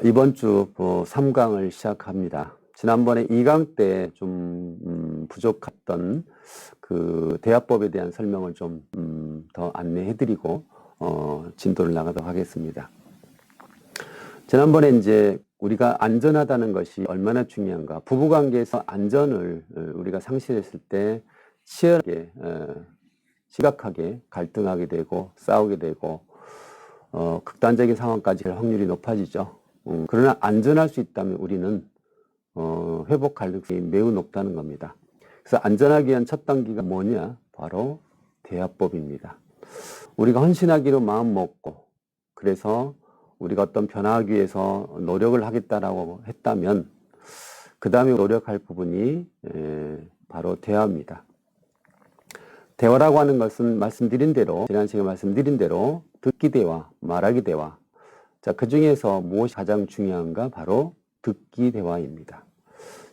이번 주 3강을 시작합니다. 지난번에 2강 때 좀 부족했던 그 대화법에 대한 설명을 좀 더 안내해드리고 진도를 나가도록 하겠습니다. 지난번에 이제 우리가 안전하다는 것이 얼마나 중요한가, 부부관계에서 안전을 우리가 상실했을 때 치열하게 심각하게 갈등하게 되고 싸우게 되고 극단적인 상황까지 갈 확률이 높아지죠. 그러나 안전할 수 있다면 우리는 회복 가능성이 매우 높다는 겁니다. 그래서 안전하기 위한 첫 단계가 뭐냐? 바로 대화법입니다. 우리가 헌신하기로 마음 먹고, 그래서 우리가 어떤 변화하기 위해서 노력을 하겠다라고 했다면 그 다음에 노력할 부분이 바로 대화입니다. 대화라고 하는 것은 말씀드린 대로, 지난 시간에 말씀드린 대로 듣기 대화, 말하기 대화. 자, 그 중에서 무엇이 가장 중요한가? 바로 듣기 대화입니다.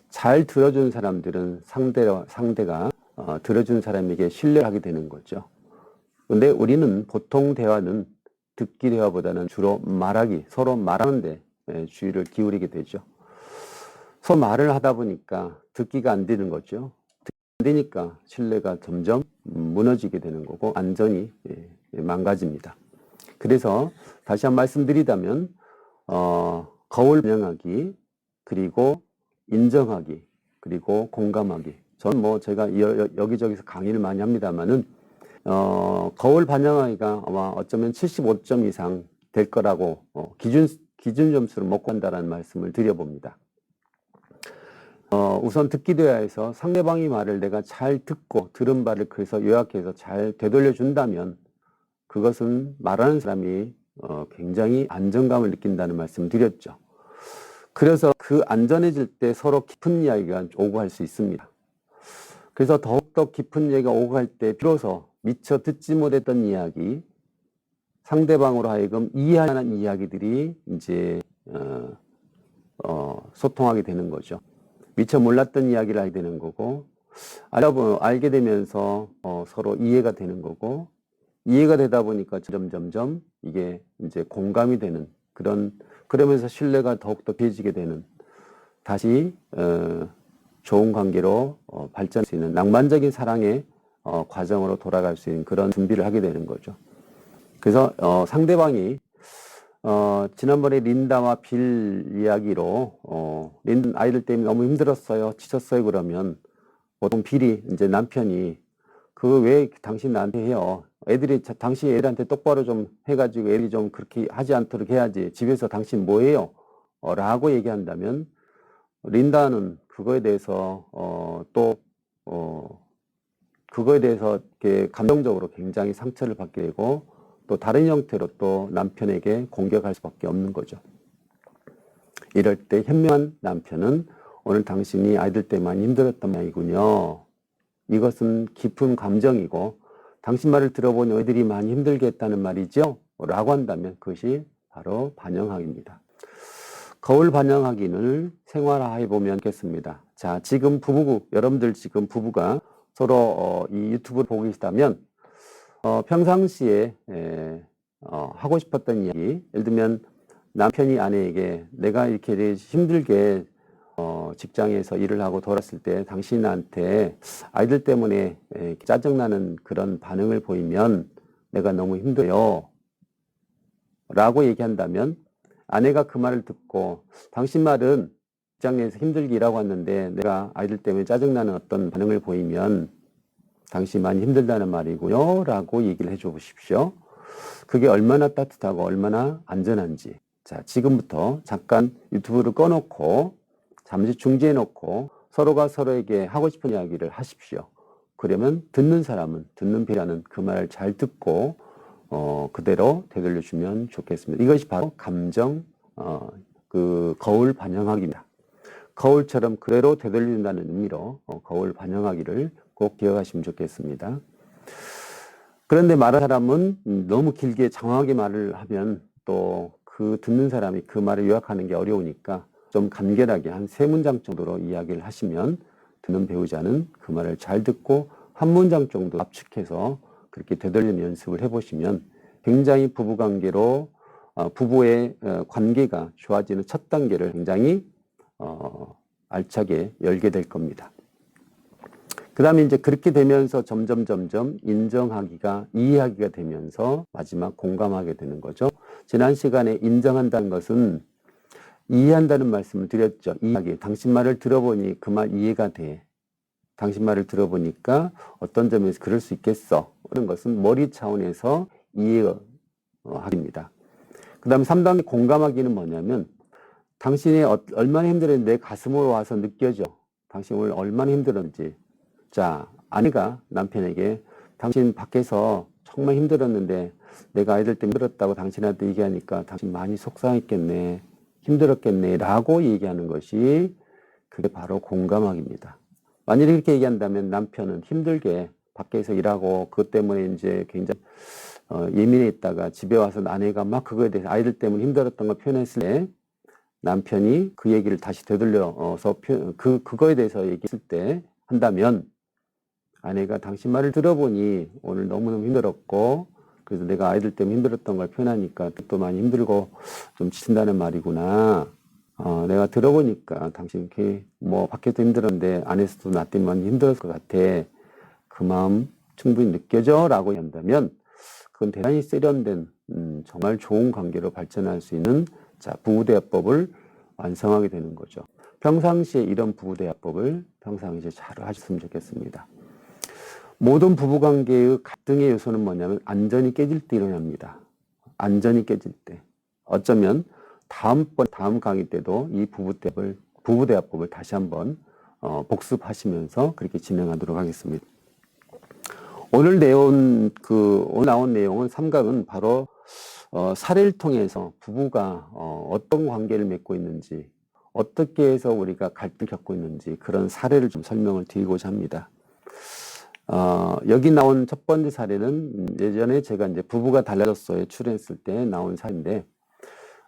잘 들어준 사람들은 상대가 들어준 사람에게 신뢰하게 되는 거죠. 근데 우리는 보통 대화는 듣기 대화보다는 주로 말하기, 서로 말하는데 주의를 기울이게 되죠. 서로 말을 하다 보니까 듣기가 안 되는 거죠. 안 되니까 신뢰가 점점 무너지게 되는 거고 안전이 망가집니다. 그래서 다시 한번 말씀드리자면 거울 반영하기, 그리고 인정하기, 그리고 공감하기. 저는 제가 여기저기서 강의를 많이 합니다만은 거울 반영하기가 아마 어쩌면 75점 이상 될 거라고 기준 점수를 먹고 한다라는 말씀을 드려봅니다. 우선 듣기 대화에서 상대방의 말을 내가 잘 듣고 들은 바를 그래서 요약해서 잘 되돌려 준다면 그것은 말하는 사람이 굉장히 안정감을 느낀다는 말씀을 드렸죠. 그래서 그 안전해질 때 서로 깊은 이야기가 오고 할 수 있습니다. 그래서 더욱더 깊은 얘기가 오고 할 때 비로소 미처 듣지 못했던 이야기, 상대방으로 하여금 이해하는 이야기들이 이제 소통하게 되는 거죠. 미처 몰랐던 이야기를 알게 되는 거고, 알게 되면서 서로 이해가 되는 거고, 이해가 되다 보니까 점점 이게 이제 공감이 되는 그러면서 신뢰가 더욱더 깊어지게 되는, 다시 좋은 관계로 발전할 수 있는 낭만적인 사랑의 과정으로 돌아갈 수 있는 그런 준비를 하게 되는 거죠. 그래서 상대방이 지난번에 린다와 빌 이야기로 린 아이들 때문에 너무 힘들었어요, 지쳤어요 그러면 보통 빌이 이제 남편이 그거 왜 당신 나한테 해요? 당신 애들한테 똑바로 좀 해가지고 애들이 좀 그렇게 하지 않도록 해야지. 집에서 당신 뭐 해요? 라고 얘기한다면 린다는 그거에 대해서 그거에 대해서 이렇게 감정적으로 굉장히 상처를 받게 되고 또 다른 형태로 또 남편에게 공격할 수밖에 없는 거죠. 이럴 때 현명한 남편은 오늘 당신이 아이들 때문에 많이 힘들었단 말이군요. 이것은 깊은 감정이고 당신 말을 들어보니 애들이 많이 힘들게 했다는 말이죠? 라고 한다면 그것이 바로 반영학입니다. 거울 반영하기를 생활화해 보면 좋겠습니다. 자, 지금 여러분들 지금 부부가 서로 이 유튜브를 보고 계시다면 평상시에 하고 싶었던 이야기, 예를 들면 남편이 아내에게 내가 이렇게 힘들게 직장에서 일을 하고 돌아왔을 때 당신이 나한테 아이들 때문에 짜증나는 그런 반응을 보이면 내가 너무 힘들어요 라고 얘기한다면 아내가 그 말을 듣고 당신 말은 직장에서 힘들게 일하고 왔는데 내가 아이들 때문에 짜증나는 어떤 반응을 보이면 당신이 많이 힘들다는 말이고요 라고 얘기를 해줘 보십시오. 그게 얼마나 따뜻하고 얼마나 안전한지. 자, 지금부터 잠깐 유튜브를 꺼놓고 잠시 중지해 놓고 서로가 서로에게 하고 싶은 이야기를 하십시오. 그러면 듣는 사람은 듣는 배라는 그 말을 잘 듣고 그대로 되돌려 주면 좋겠습니다. 이것이 바로 감정 그 거울 반영하기입니다. 거울처럼 그대로 되돌린다는 의미로 거울 반영하기를 꼭 기억하시면 좋겠습니다. 그런데 말하는 사람은 너무 길게 장황하게 말을 하면 또 그 듣는 사람이 그 말을 요약하는 게 어려우니까 좀 간결하게 한 3문장 정도로 이야기를 하시면 듣는 배우자는 그 말을 잘 듣고 한 문장 정도 압축해서 그렇게 되돌리는 연습을 해보시면 굉장히 부부관계로 부부의 관계가 좋아지는 첫 단계를 굉장히 알차게 열게 될 겁니다. 그 다음에 이제 그렇게 되면서 점점 인정하기가, 이해하기가 되면서 마지막 공감하게 되는 거죠. 지난 시간에 인정한다는 것은 이해한다는 말씀을 드렸죠. 이해하기. 당신 말을 들어보니 그 말 이해가 돼. 당신 말을 들어보니까 어떤 점에서 그럴 수 있겠어. 그런 것은 머리 차원에서 이해하기입니다. 그 다음에 3단계 공감하기는 뭐냐면 당신이 얼마나 힘들었는지 내 가슴으로 와서 느껴져. 당신이 오늘 얼마나 힘들었는지. 자, 아내가 남편에게 당신 밖에서 정말 힘들었는데 내가 아이들 때문에 힘들었다고 당신한테 얘기하니까 당신 많이 속상했겠네. 힘들었겠네. 라고 얘기하는 것이 그게 바로 공감하기입니다. 만약에 이렇게 얘기한다면 남편은 힘들게 밖에서 일하고 그것 때문에 이제 굉장히 예민해 있다가 집에 와서 아내가 막 그거에 대해서 아이들 때문에 힘들었던 걸 표현했을 때 남편이 그 얘기를 다시 되돌려서 그거에 대해서 얘기했을 때 한다면 아내가 당신 말을 들어보니 오늘 너무너무 힘들었고 그래서 내가 아이들 때문에 힘들었던 걸 표현하니까 또 많이 힘들고 좀 지친다는 말이구나. 내가 들어보니까 당신 이렇게 뭐 밖에도 힘들었는데 안에서도 나 때문에 힘들었을 것 같아. 그 마음 충분히 느껴져 라고 한다면 그건 대단히 세련된 정말 좋은 관계로 발전할 수 있는 부부대화법을 완성하게 되는 거죠. 평상시에 이런 부부대화법을 평상시에 잘 하셨으면 좋겠습니다. 모든 부부관계의 갈등의 요소는 뭐냐면 안전이 깨질 때 일어납니다. 안전이 깨질 때. 어쩌면 다음 강의 때도 이 부부대화법을 다시 한번 복습하시면서 그렇게 진행하도록 하겠습니다. 오늘 나온 내용은 3강은 바로 사례를 통해서 부부가 어떤 관계를 맺고 있는지, 어떻게 해서 우리가 갈등을 겪고 있는지 그런 사례를 좀 설명을 드리고자 합니다. 여기 나온 첫 번째 사례는 예전에 제가 이제 부부가 달라졌어에 출연했을 때 나온 사례인데,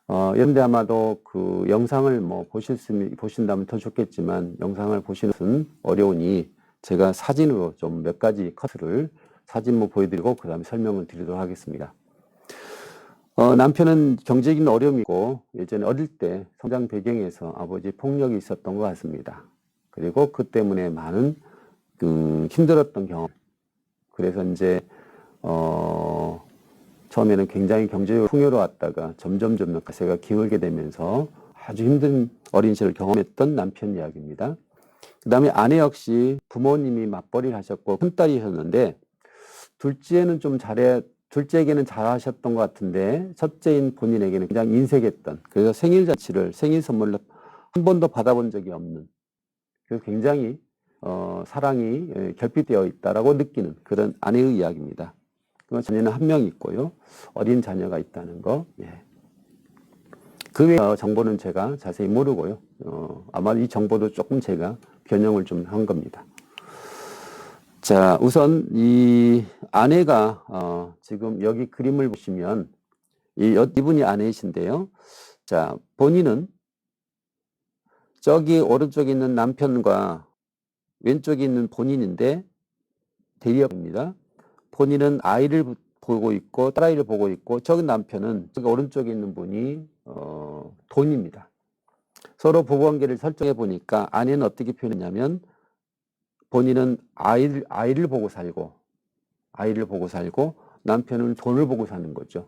여러분들 아마도 그 영상을 뭐 보신다면 더 좋겠지만, 영상을 보시는 어려우니 제가 사진으로 좀 몇 가지 컷을 사진로 보여드리고, 그 다음에 설명을 드리도록 하겠습니다. 남편은 경제적인 어려움이 있고, 예전에 어릴 때 성장 배경에서 아버지 폭력이 있었던 것 같습니다. 그리고 그 때문에 많은 힘들었던 경험. 그래서 이제 처음에는 굉장히 경제적으로 풍요로웠다가 점점 가세가 기울게 되면서 아주 힘든 어린 시절을 경험했던 남편 이야기입니다. 그 다음에 아내 역시 부모님이 맞벌이를 하셨고 큰딸이셨는데 둘째에게는 잘하셨던 것 같은데 첫째인 본인에게는 그냥 인색했던, 그래서 생일 선물로 한 번도 받아본 적이 없는, 그래서 굉장히 사랑이 결핍되어 있다라고 느끼는 그런 아내의 이야기입니다. 자녀는 한 명 있고요. 어린 자녀가 있다는 거. 예. 그 외 정보는 제가 자세히 모르고요. 아마 이 정보도 조금 제가 변형을 좀 한 겁니다. 자, 우선 이 아내가 지금 여기 그림을 보시면 이분이 아내이신데요. 자, 본인은 저기 오른쪽에 있는 남편과 왼쪽에 있는 본인인데 대리업입니다. 본인은 아이를 보고 있고 딸아이를 보고 있고, 저기 남편은 저기 오른쪽에 있는 분이 돈입니다. 서로 부부관계를 설정해 보니까 아내는 어떻게 표현했냐면 본인은 아이를 보고 살고 남편은 돈을 보고 사는 거죠.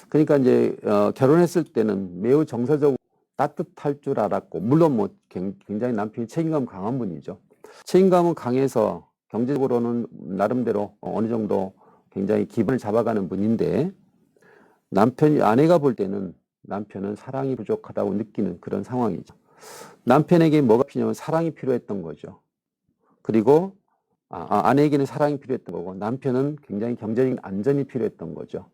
그러니까 이제 결혼했을 때는 매우 정서적으로 따뜻할 줄 알았고, 물론 뭐 굉장히 남편이 책임감 강한 분이죠. 책임감은 강해서 경제적으로는 나름대로 어느 정도 굉장히 기반을 잡아가는 분인데, 아내가 볼 때는 남편은 사랑이 부족하다고 느끼는 그런 상황이죠. 남편에게 뭐가 필요하면 사랑이 필요했던 거죠. 그리고 아내에게는 사랑이 필요했던 거고, 남편은 굉장히 경제적인 안전이 필요했던 거죠.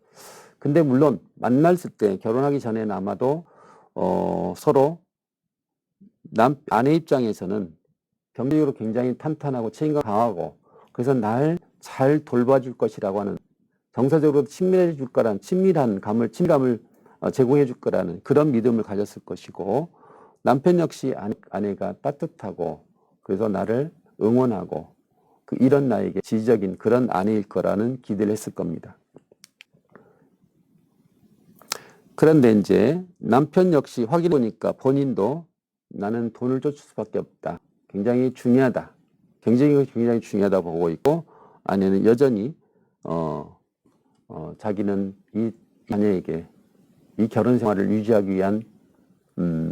근데 물론 만났을 때, 결혼하기 전에는 아마도 서로 아내 입장에서는 경제적으로 굉장히 탄탄하고 책임감 강하고, 그래서 날 잘 돌봐줄 것이라고 하는, 정서적으로 친밀해 줄 거라는 친밀함을 제공해 줄 거라는 그런 믿음을 가졌을 것이고, 남편 역시 아내가 따뜻하고 그래서 나를 응원하고 이런 나에게 지지적인 그런 아내일 거라는 기대를 했을 겁니다. 그런데 이제 남편 역시 확인해 보니까 본인도 나는 돈을 쫓을 수밖에 없다. 굉장히 중요하다. 경쟁이 굉장히 중요하다 보고 있고, 아내는 여전히 자기는 이 자녀에게 이 결혼 생활을 유지하기 위한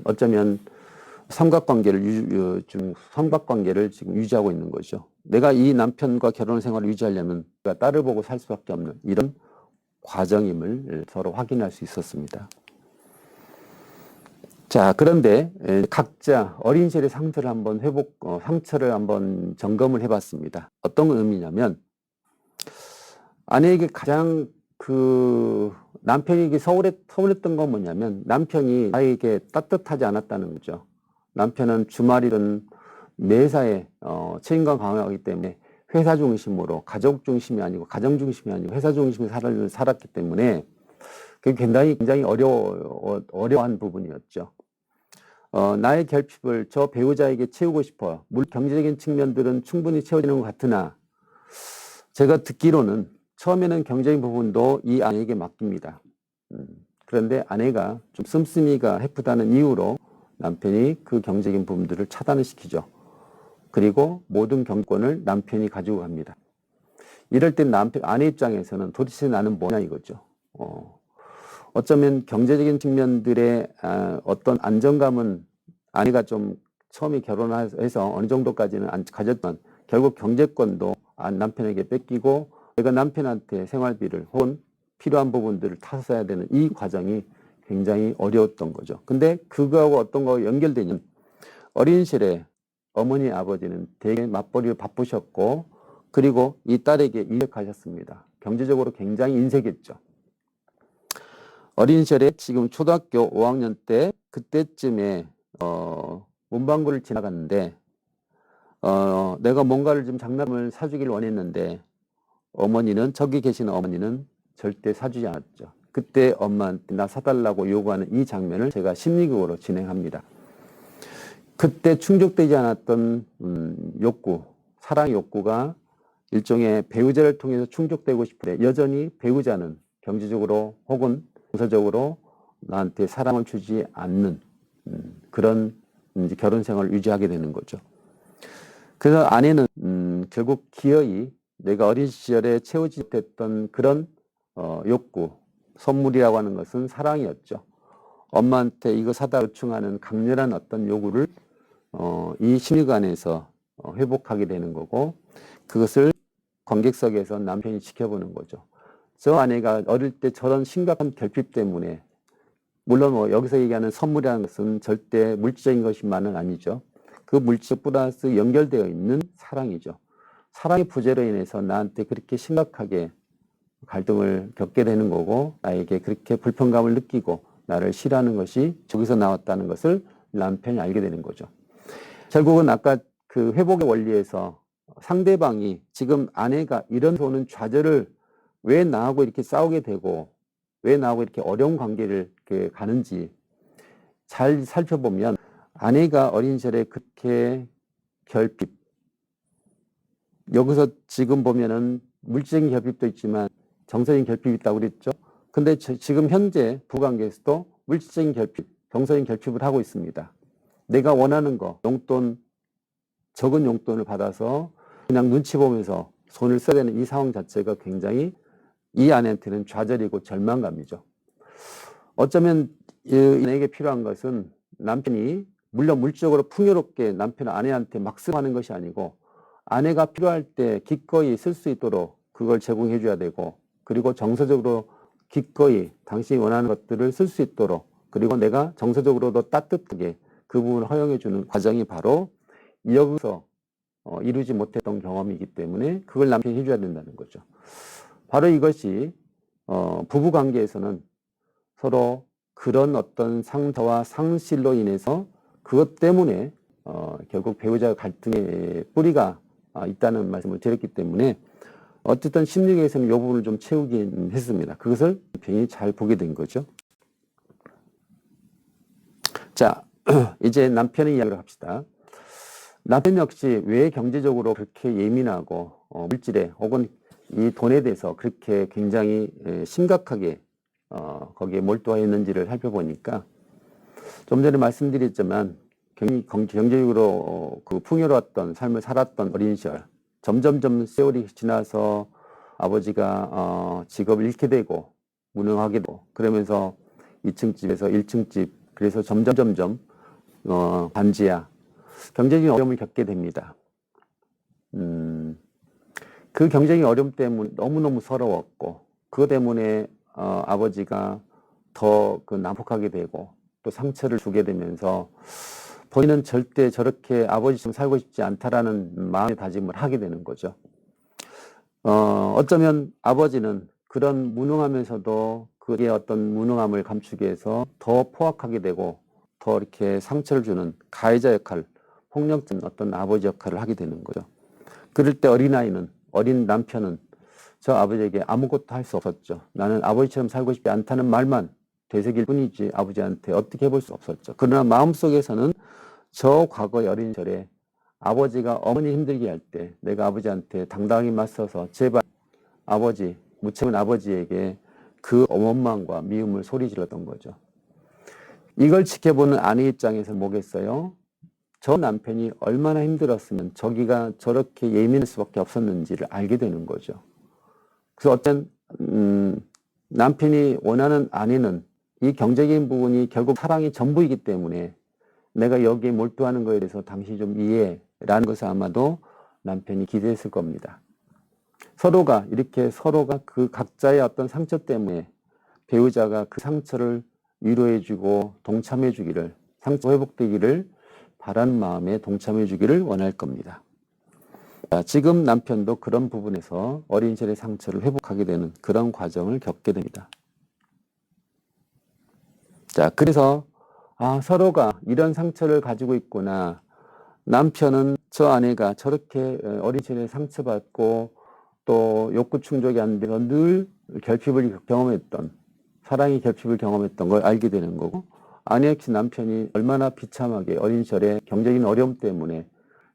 어쩌면 삼각관계를 지금 유지하고 있는 거죠. 내가 이 남편과 결혼 생활을 유지하려면 내가 딸을 보고 살 수밖에 없는 이런 과정임을 서로 확인할 수 있었습니다. 자, 그런데 각자 어린 시절의 상처를 한번 상처를 한번 점검을 해봤습니다. 어떤 의미냐면, 아내에게 가장 남편에게 서운했던 건 뭐냐면, 남편이 나에게 따뜻하지 않았다는 거죠. 남편은 주말이든 매사에 책임감 강하기 때문에 회사 중심으로, 가족 중심이 아니고 가정 중심이 아니고 회사 중심의 삶을 살았기 때문에 그게 굉장히 어려워한 부분이었죠. 나의 결핍을 저 배우자에게 채우고 싶어요. 물론 경제적인 측면들은 충분히 채워지는 것 같으나 제가 듣기로는 처음에는 경제적인 부분도 이 아내에게 맡깁니다. 그런데 아내가 좀 씀씀이가 해프다는 이유로 남편이 그 경제적인 부분들을 차단을 시키죠. 그리고 모든 경권을 남편이 가지고 갑니다. 이럴 땐 아내 입장에서는 도대체 나는 뭐냐 이거죠. 어쩌면 경제적인 측면들의 어떤 안정감은 아내가 좀 처음에 결혼해서 어느 정도까지는 가졌던, 결국 경제권도 남편에게 뺏기고 내가 남편한테 생활비를 혹은 필요한 부분들을 타서 써야 되는 이 과정이 굉장히 어려웠던 거죠. 근데 그거하고 어떤 거 연결되는, 어린 시절에 어머니 아버지는 되게 맞벌이로 바쁘셨고 그리고 이 딸에게 인색하셨습니다. 경제적으로 굉장히 인색했죠. 어린 시절에 지금 초등학교 5학년 때 그때쯤에 문방구를 지나갔는데 내가 뭔가를 좀 장난감을 사주길 원했는데 저기 계시는 어머니는 절대 사주지 않았죠. 그때 엄마한테 나 사달라고 요구하는 이 장면을 제가 심리극으로 진행합니다. 그때 충족되지 않았던 사랑 욕구가 일종의 배우자를 통해서 충족되고 싶은데 여전히 배우자는 경제적으로 혹은 정서적으로 나한테 사랑을 주지 않는 그런 이제 결혼 생활을 유지하게 되는 거죠. 그래서 아내는 결국 기어이 내가 어린 시절에 채우지 못했던 그런 욕구, 선물이라고 하는 것은 사랑이었죠. 엄마한테 이거 사다 요청하는 강렬한 어떤 요구를 이 심리관에서 회복하게 되는 거고, 그것을 관객석에서 남편이 지켜보는 거죠. 저 아내가 어릴 때 저런 심각한 결핍 때문에, 물론 뭐 여기서 얘기하는 선물이라는 것은 절대 물질적인 것만은 아니죠. 그 물질 플러스 연결되어 있는 사랑이죠. 사랑의 부재로 인해서 나한테 그렇게 심각하게 갈등을 겪게 되는 거고, 나에게 그렇게 불편감을 느끼고 나를 싫어하는 것이 저기서 나왔다는 것을 남편이 알게 되는 거죠. 결국은 아까 그 회복의 원리에서 상대방이 지금 아내가 이런 오는 좌절을 왜 나하고 이렇게 싸우게 되고 왜 나하고 이렇게 어려운 관계를 이렇게 가는지 잘 살펴보면, 아내가 어린 시절에 그렇게 결핍, 여기서 지금 보면은 물질적인 결핍도 있지만 정서적인 결핍이 있다고 그랬죠. 근데 지금 현재 부관계에서도 물질적인 결핍, 정서적인 결핍을 하고 있습니다. 내가 원하는 거, 적은 용돈을 받아서 그냥 눈치 보면서 손을 써야 되는 이 상황 자체가 굉장히 이 아내한테는 좌절이고 절망감이죠. 어쩌면 이 아내에게 필요한 것은 남편이 물론 물질적으로 풍요롭게 아내한테 막 쓰는 것이 아니고, 아내가 필요할 때 기꺼이 쓸 수 있도록 그걸 제공해 줘야 되고, 그리고 정서적으로 기꺼이 당신이 원하는 것들을 쓸 수 있도록, 그리고 내가 정서적으로도 따뜻하게 그 부분을 허용해 주는 과정이 바로 여기서 이루지 못했던 경험이기 때문에 그걸 남편이 해줘야 된다는 거죠. 바로 이것이 부부 관계에서는 서로 그런 어떤 상처와 상실로 인해서 그것 때문에 결국 배우자 갈등의 뿌리가 있다는 말씀을 드렸기 때문에, 어쨌든 심리학에서는 이 부분을 좀 채우긴 했습니다. 그것을 굉장히 잘 보게 된 거죠. 자, 이제 남편의 이야기를 합시다. 남편 역시 왜 경제적으로 그렇게 예민하고 물질에 혹은 이 돈에 대해서 그렇게 굉장히 심각하게 거기에 몰두하여 있는지를 살펴보니까 좀 전에 말씀드렸지만 경제적으로 그 풍요로웠던 삶을 살았던 어린 시절, 점점점 세월이 지나서 아버지가 직업을 잃게 되고 무능하게 되고 그러면서 2층 집에서 1층 집, 그래서 점점 반지하 경제적인 어려움을 겪게 됩니다. 그 경제적인 어려움 때문에 너무너무 서러웠고 그것 때문에 아버지가 더 난폭하게 되고 또 상처를 주게 되면서 본인은 절대 저렇게 아버지처럼 살고 싶지 않다라는 마음의 다짐을 하게 되는 거죠. 어쩌면 아버지는 그런 무능하면서도 그의 어떤 무능함을 감추기 위해서 더 포악하게 되고 더 이렇게 상처를 주는 가해자 역할, 폭력적인 어떤 아버지 역할을 하게 되는 거죠. 그럴 때 어린 남편은 저 아버지에게 아무것도 할 수 없었죠. 나는 아버지처럼 살고 싶지 않다는 말만 되새길 뿐이지 아버지한테 어떻게 해볼 수 없었죠. 그러나 마음속에서는 저 과거의 어린 시절에 아버지가 어머니 힘들게 할 때 내가 아버지한테 당당하게 맞서서 제발 아버지, 무책임한 아버지에게 그 원망과 미움을 소리 질렀던 거죠. 이걸 지켜보는 아내 입장에서 뭐겠어요? 저 남편이 얼마나 힘들었으면 저기가 저렇게 예민할 수밖에 없었는지를 알게 되는 거죠. 그래서 어떤 남편이 원하는 아내는 이 경제적인 부분이 결국 사랑이 전부이기 때문에 내가 여기에 몰두하는 거에 대해서 당신이 좀 이해라는 것을 아마도 남편이 기대했을 겁니다. 서로가 그 각자의 어떤 상처 때문에 배우자가 그 상처를 위로해주고 동참해주기를, 상처 회복되기를 바라는 마음에 동참해주기를 원할 겁니다. 지금 남편도 그런 부분에서 어린 시절의 상처를 회복하게 되는 그런 과정을 겪게 됩니다. 자, 그래서 서로가 이런 상처를 가지고 있구나. 남편은 저 아내가 저렇게 어린 시절에 상처받고 또 욕구 충족이 안 돼서 늘 결핍을 경험했던, 사랑의 결핍을 경험했던 걸 알게 되는 거고, 아내 역시 남편이 얼마나 비참하게 어린 시절에 경제적인 어려움 때문에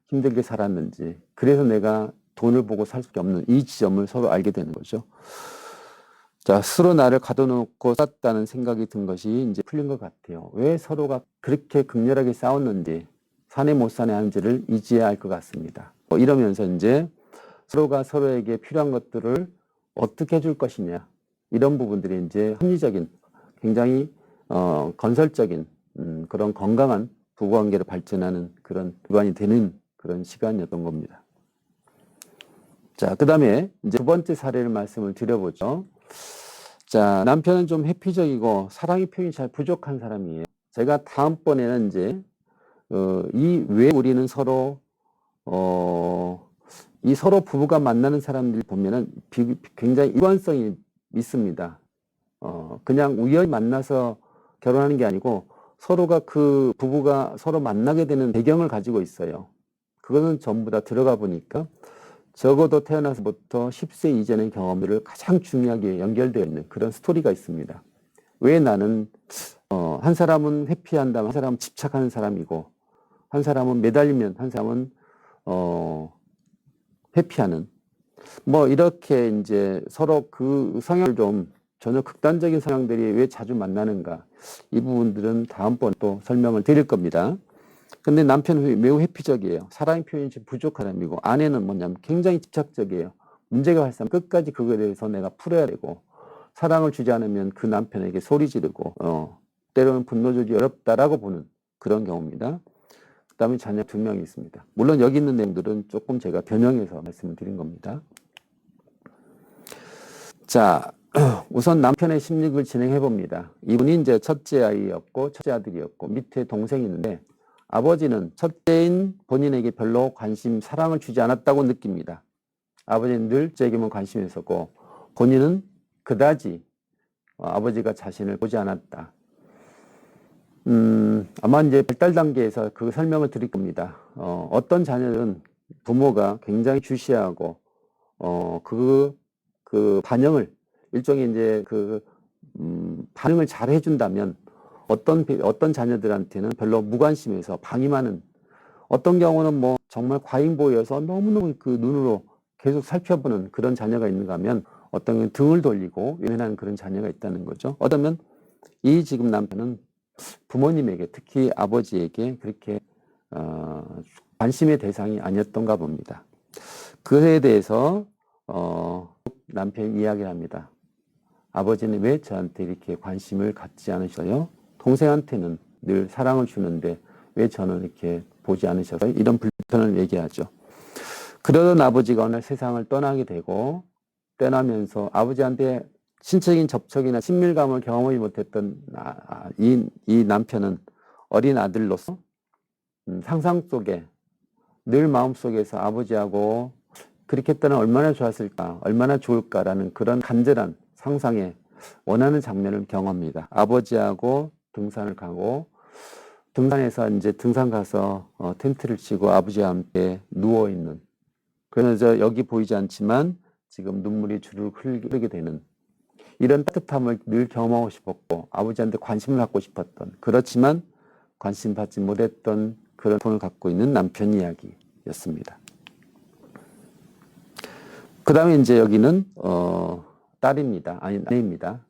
힘들게 살았는지, 그래서 내가 돈을 보고 살 수밖에 없는 이 지점을 서로 알게 되는 거죠. 자, 스스로 나를 가둬놓고 쌌다는 생각이 든 것이 이제 풀린 것 같아요. 왜 서로가 그렇게 극렬하게 싸웠는지, 사내 못 사내 하는지를 이제야 알 것 같습니다. 이러면서 이제 서로가 서로에게 필요한 것들을 어떻게 해줄 것이냐, 이런 부분들이 이제 합리적인, 굉장히 건설적인 그런 건강한 부부관계로 발전하는 그런 기반이 되는 그런 시간이었던 겁니다. 자, 그 다음에 이제 두 번째 사례를 말씀을 드려보죠. 자, 남편은 좀 회피적이고 사랑의 표현이 잘 부족한 사람이에요. 제가 다음번에는 이제 왜 우리는 서로 이 서로 부부가 만나는 사람들 보면은 굉장히 일관성이 있습니다. 그냥 우연히 만나서 결혼하는 게 아니고 서로가 그 부부가 서로 만나게 되는 배경을 가지고 있어요. 그거는 전부 다 들어가 보니까 적어도 태어나서부터 10세 이전의 경험들을 가장 중요하게 연결되어 있는 그런 스토리가 있습니다. 왜 나는 한 사람은 회피한다면 한 사람은 집착하는 사람이고 한 사람은 매달리면 한 사람은 회피하는, 뭐 이렇게 이제 서로 그 성향을 좀 전혀 극단적인 성향들이 왜 자주 만나는가, 이 부분들은 다음번 또 설명을 드릴 겁니다. 근데 남편은 매우 회피적이에요. 사랑의 표현이 부족한 사람이고, 아내는 뭐냐면 굉장히 집착적이에요. 문제가 발생하면 끝까지 그거에 대해서 내가 풀어야 되고, 사랑을 주지 않으면 그 남편에게 소리 지르고 때로는 분노 조절이 어렵다라고 보는 그런 경우입니다. 그 다음에 자녀 2명이 있습니다. 물론 여기 있는 내용들은 조금 제가 변형해서 말씀을 드린 겁니다. 자, 우선 남편의 심리를 진행해 봅니다. 이분이 이제 첫째 아이였고 첫째 아들이었고 밑에 동생이 있는데, 아버지는 첫째인 본인에게 별로 관심, 사랑을 주지 않았다고 느낍니다. 아버지는 늘 제게만 관심이 있었고 본인은 그다지 아버지가 자신을 보지 않았다. 아마 이제 발달 단계에서 그 설명을 드릴 겁니다. 어떤 자녀들은 부모가 굉장히 주시하고 그 반영을, 일종의 이제 반응을 잘 해준다면 어떤 자녀들한테는 별로 무관심해서 방임하는, 어떤 경우는 뭐 정말 과잉 보여서 너무너무 그 눈으로 계속 살펴보는 그런 자녀가 있는가 하면, 어떤 등을 돌리고 외면하는 그런 자녀가 있다는 거죠. 어쩌면 이 지금 남편은 부모님에게, 특히 아버지에게 그렇게 관심의 대상이 아니었던가 봅니다. 그에 대해서 남편이 이야기를 합니다. 아버지는 왜 저한테 이렇게 관심을 갖지 않으셔요? 동생한테는 늘 사랑을 주는데 왜 저는 이렇게 보지 않으셔요? 이런 불편을 얘기하죠. 그러던 아버지가 어느 날 세상을 떠나게 되고, 떠나면서 아버지한테 신체적인 접촉이나 친밀감을 경험하지 못했던 이 남편은 어린 아들로서 상상 속에 늘 마음속에서 아버지하고 그렇게 했다면 얼마나 좋았을까, 얼마나 좋을까라는 그런 간절한 상상에 원하는 장면을 경험합니다. 아버지하고 등산을 가고, 등산에서 이제 등산 가서 텐트를 치고 아버지와 함께 누워있는, 그래서 여기 보이지 않지만 지금 눈물이 주르르 흐르게 되는 이런 따뜻함을 늘 경험하고 싶었고, 아버지한테 관심을 갖고 싶었던, 그렇지만 관심 받지 못했던 그런 손을 갖고 있는 남편 이야기였습니다. 그 다음에 이제 여기는 딸입니다. 아니, 아내입니다.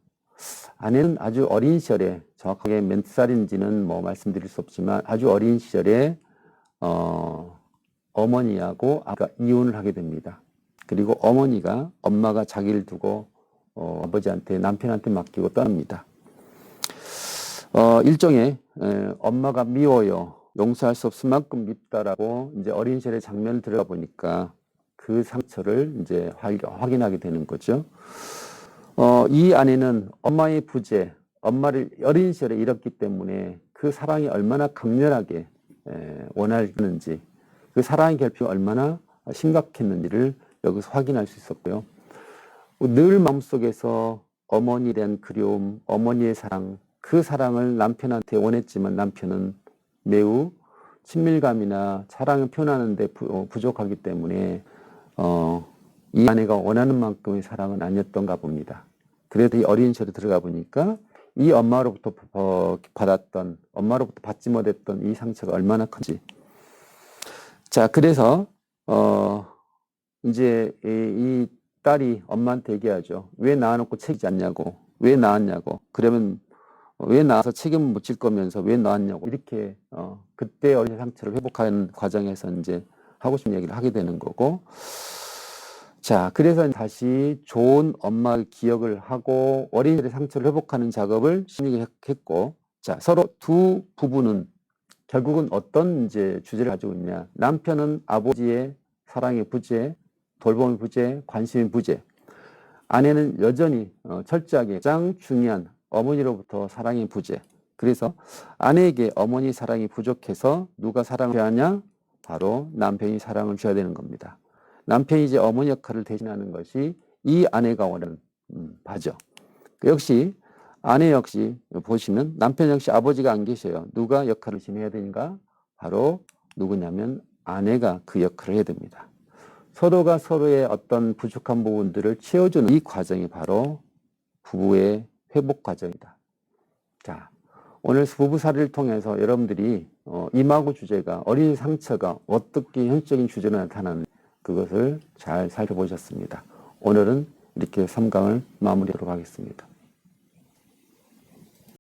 아내는 아주 어린 시절에, 정확하게 몇 살인지는 뭐 말씀드릴 수 없지만 아주 어린 시절에 어머니하고 아버지가 이혼을 하게 됩니다. 그리고 어머니가, 엄마가 자기를 두고 아버지한테, 남편한테 맡기고 떠납니다. 일종의 엄마가 미워요, 용서할 수 없을 만큼 밉다라고 이제 어린 시절의 장면을 들어가 보니까 그 상처를 이제 확인하게 되는 거죠. 이 아내는 엄마의 부재, 엄마를 어린 시절에 잃었기 때문에 그 사랑이 얼마나 강렬하게 원하는지, 그 사랑의 결핍이 얼마나 심각했는지를 여기서 확인할 수 있었고요. 늘 마음속에서 어머니에 대한 그리움, 어머니의 사랑, 그 사랑을 남편한테 원했지만 남편은 매우 친밀감이나 사랑을 표현하는 데 부족하기 때문에 이 아내가 원하는 만큼의 사랑은 아니었던가 봅니다. 그래도 이 어린 시절에 들어가 보니까 이 엄마로부터 받았던, 엄마로부터 받지 못했던 이 상처가 얼마나 큰지. 자, 그래서 이제 이 딸이 엄마한테 얘기하죠. 왜 낳아놓고 책이지 않냐고, 왜 낳았냐고. 그러면 왜 낳아서 책임을 못 질 거면서 왜 낳았냐고. 이렇게 그때 어린 상처를 회복하는 과정에서 이제 하고 싶은 얘기를 하게 되는 거고. 자, 그래서 다시 좋은 엄마의 기억을 하고 어린이들의 상처를 회복하는 작업을 시작했고, 자, 서로 두 부부는 결국은 어떤 이제 주제를 가지고 있냐. 남편은 아버지의 사랑의 부재, 돌봄의 부재, 관심의 부재. 아내는 여전히 철저하게 가장 중요한 어머니로부터 사랑의 부재. 그래서 아내에게 어머니 사랑이 부족해서 누가 사랑을 줘야 하냐? 바로 남편이 사랑을 줘야 되는 겁니다. 남편이 이제 어머니 역할을 대신하는 것이 이 아내가 원하는 바죠. 역시 아내 역시 보시면 남편 역시 아버지가 안 계셔요. 누가 역할을 지내야 되는가? 바로 누구냐면 아내가 그 역할을 해야 됩니다. 서로가 서로의 어떤 부족한 부분들을 채워주는 이 과정이 바로 부부의 회복 과정이다. 자, 오늘 부부 사례를 통해서 여러분들이 이마고 주제가, 어린 상처가 어떻게 현실적인 주제로 나타나는 그것을 잘 살펴보셨습니다. 오늘은 이렇게 3강을 마무리하도록 하겠습니다.